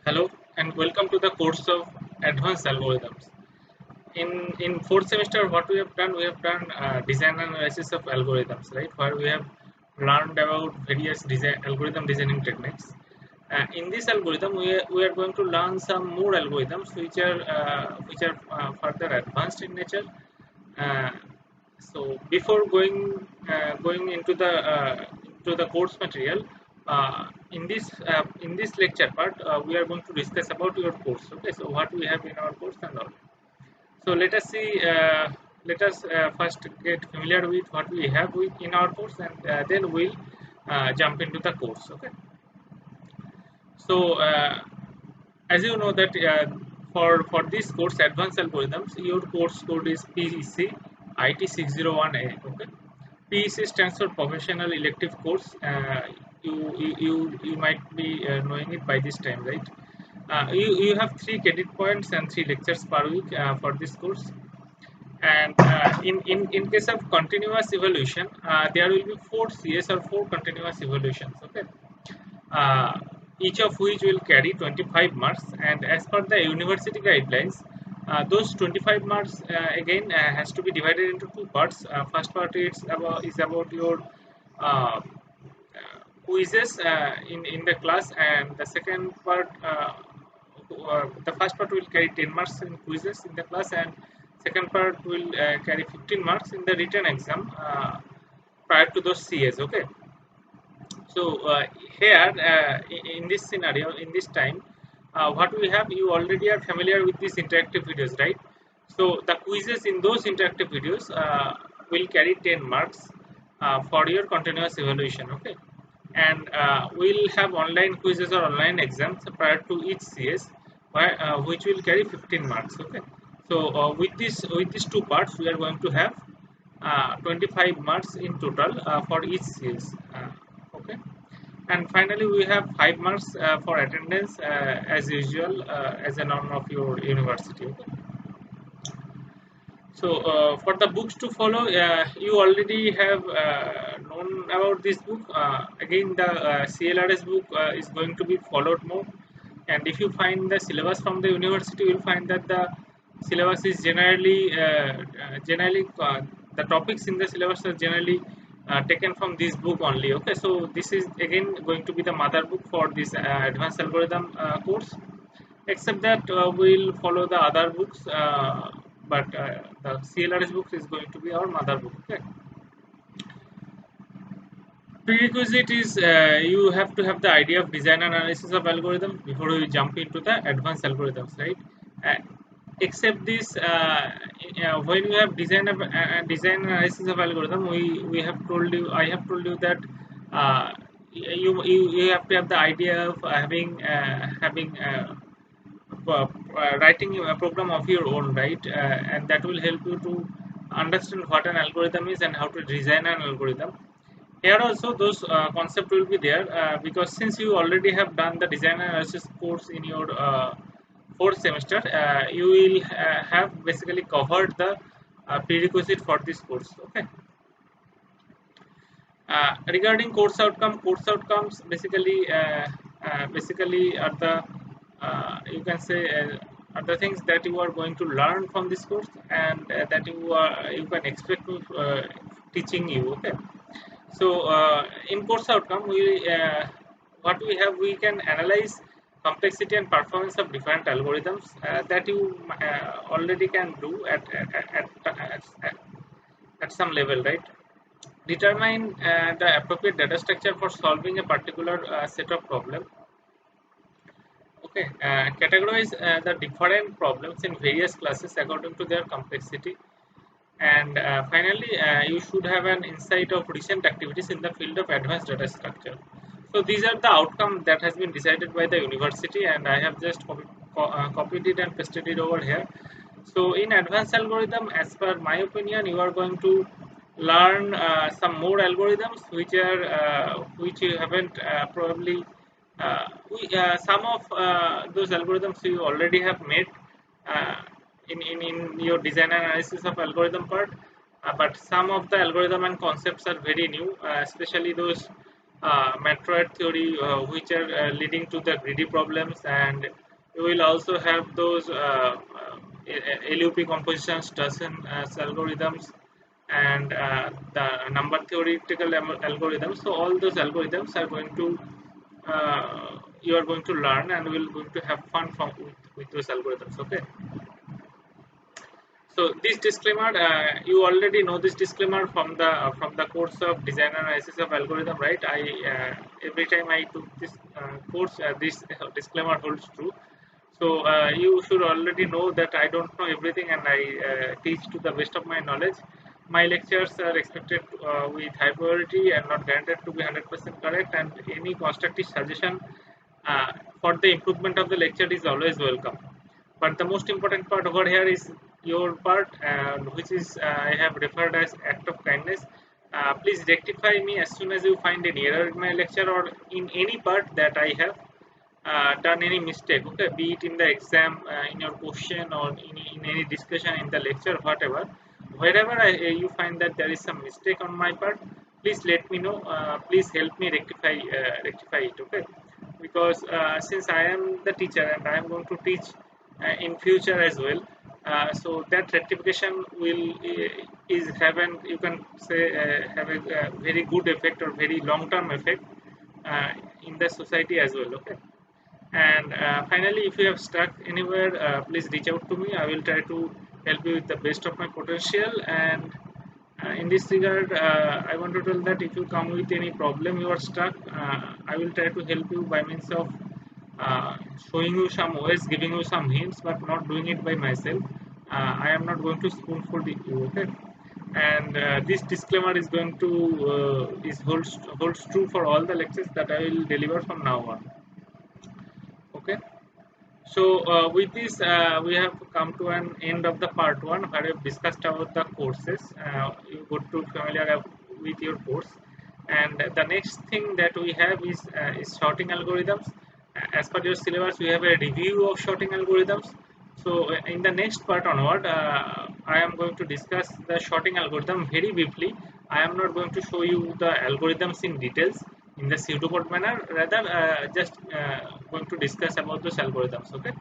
Hello and welcome to the course of Advanced Algorithms. In fourth semester, what we have done design analysis of algorithms, right? Where we have learned about various algorithm designing techniques. In this algorithm, we are going to learn some more algorithms which are further advanced in nature. Uh, so before going into the course material, in this lecture part, we are going to discuss about your course. Okay, so what we have in our course and all. So let us see. Let us first get familiar with what we have in our course, and then we'll jump into the course. Okay. So as you know that for this course, advanced algorithms, your course code is PEC IT 601A. Okay. PEC stands for Professional Elective Course. You might be knowing it by this time, right? You have 3 credit points and 3 lectures per week for this course. And in case of continuous evolution, there will be 4 CS or 4 continuous evolutions. Okay, uh, each of which will carry 25 marks, and as per the university guidelines, those 25 marks again has to be divided into 2 parts. First part is about your uh, quizzes in the class, and the second part, the first part will carry 10 marks in quizzes in the class, and second part will carry 15 marks in the written exam prior to those CS. Okay, so here in this scenario, in this time, what we have, you already are familiar with these interactive videos, right? So the quizzes in those interactive videos will carry 10 marks for your continuous evaluation. Okay, and we'll have online quizzes or online exams prior to each CS, which will carry 15 marks. Okay, so with these 2 parts, we are going to have 25 marks in total for each CS. Okay, and finally we have 5 marks for attendance as usual, as a norm of your university. Okay, so for the books to follow, you already have known about this book. Again, the CLRS book is going to be followed more. And if you find the syllabus from the university, you will find that the syllabus is generally the topics in the syllabus are generally taken from this book only. Okay, so this is again going to be the mother book for this advanced algorithm course, except that we'll follow the other books, but the CLRS book is going to be our mother book. Okay. Prerequisite is you have to have the idea of design analysis of algorithms before we jump into the advanced algorithms, right? Uh, Except this, when you have design analysis of algorithm, we have told you, I have told you that you have to have the idea of having writing a program of your own, right? And that will help you to understand what an algorithm is and how to design an algorithm. Here also those concept will be there, because since you already have done the design analysis course in your fourth semester, you will have basically covered the prerequisite for this course. Okay. Regarding course outcomes basically are the you can say are the things that you are going to learn from this course, and that you can expect to teaching you. Okay, so in course outcome, what we have, we can analyze complexity and performance of different algorithms that you already can do at some level, right? Determine the appropriate data structure for solving a particular set of problem. Okay, categorize the different problems in various classes according to their complexity. And finally, you should have an insight of recent activities in the field of advanced data structure. So these are the outcome that has been decided by the university, and I have just copied it and pasted it over here. So in advanced algorithm, as per my opinion, you are going to learn some more algorithms which you haven't probably some of those algorithms you already have made uh, in your design analysis of algorithm part, but some of the algorithm and concepts are very new, especially those Matroid theory, which are leading to the greedy problems, and you will also have those LUP compositions, Dawson algorithms, and the number theoretical algorithms. So all those algorithms are going to you are going to learn, and will going to have fun with those algorithms. Okay. So this disclaimer, you already know this disclaimer from the course of design and analysis of algorithm, right? I every time I took this course, this disclaimer holds true. So you should already know that I don't know everything, and I teach to the best of my knowledge. My lectures are expected with high priority and not guaranteed to be 100% correct. And any constructive suggestion uh, for the improvement of the lecture is always welcome. But the most important part over here is your part, which is I have referred as act of kindness. Please rectify me as soon as you find any error in my lecture or in any part that I have done any mistake. Okay, be it in the exam, in your question, or in any discussion in the lecture, whatever. Wherever you find that there is some mistake on my part, please let me know. Please help me rectify it. Okay, because since I am the teacher and I am going to teach in future as well, so that rectification will is have an, you can say, have a very good effect or very long term effect uh, in the society as well. Okay. And finally, if you have stuck anywhere, please reach out to me. I will try to help you with the best of my potential. And in this regard, I want to tell that if you come with any problem, you are stuck, I will try to help you by means of uh, showing you some ways, giving you some hints, but not doing it by myself. I am not going to spoon feed you. Okay. And this disclaimer is going to holds true for all the lectures that I will deliver from now on. Okay. So with this, we have come to an end of the part one, where we've discussed about the courses. You got to familiar with your course, and the next thing that we have is sorting algorithms. As per your syllabus, we have a review of sorting algorithms. So in the next part onward, I am going to discuss the sorting algorithm very briefly. I am not going to show you the algorithms in details in the pseudocode manner. Rather, just going to discuss about those algorithms. Okay.